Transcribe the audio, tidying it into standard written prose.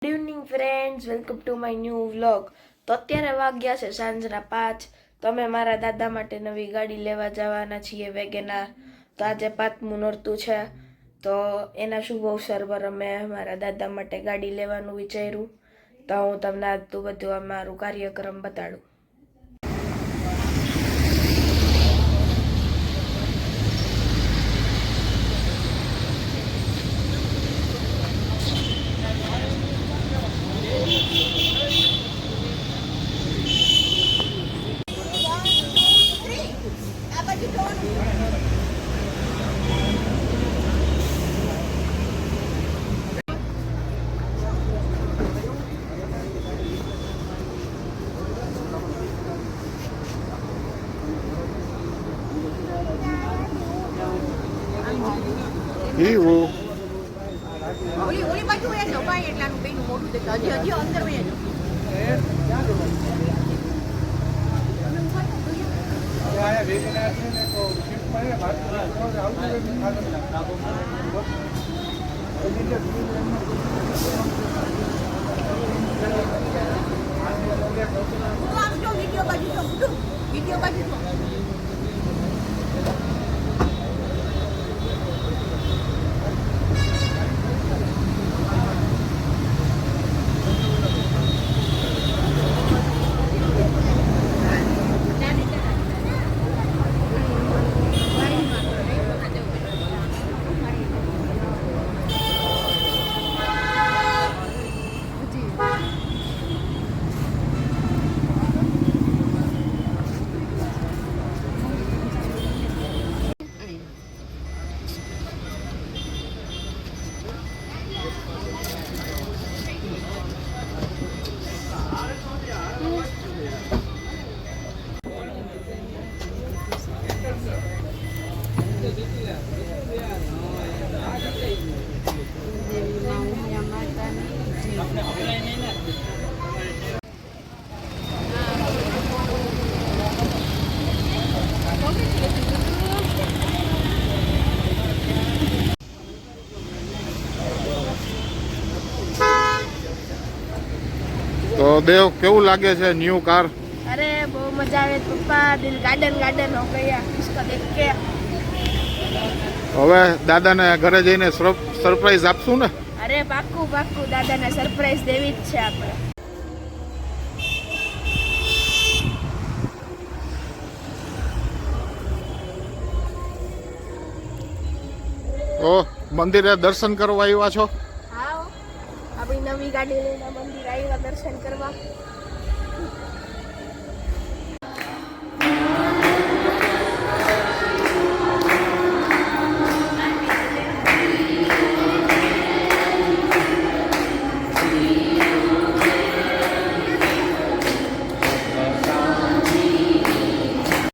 Good evening friends, welcome to my new vlog. તો અત્યારે વાગ્યા છે સાંજના 5. તો અમે મારા દાદા માટે નવી ગાડી લેવા જવાના છીએ, વેગેનાર. તો આજે 5મું નોરતું છે, તો એના શુભ અવસર પર અમે મારા દાદા માટે ગાડી લેવાનું વિચાર્યું. તો હું તમને આજનું બધું અમારું કાર્યક્રમ બતાડું. ઓલી બાજુ એ જો ભાઈ એટલાનું બેનું મોઢું દેખાય હજી અંદર વહી જો વિડીયો બાજુ તો દેવ કેવું લાગે છે ન્યू કાર? અરે બહુ મજા આવે પપ્પા, દિલ ગાર્ડન હો ગયા इसको देख के. હવે દાદાને ઘરે જઈને સરપ્રાઈઝ આપશું ને? અરે પાક્કું દાદાને સરપ્રાઈઝ દેવી જ છે આપણે. તો મંદિરે દર્શન કરવા આવ્યા છો? હા, આપણી નવી ગાડી લઈને મંદિર આવ્યા દર્શન કરવા.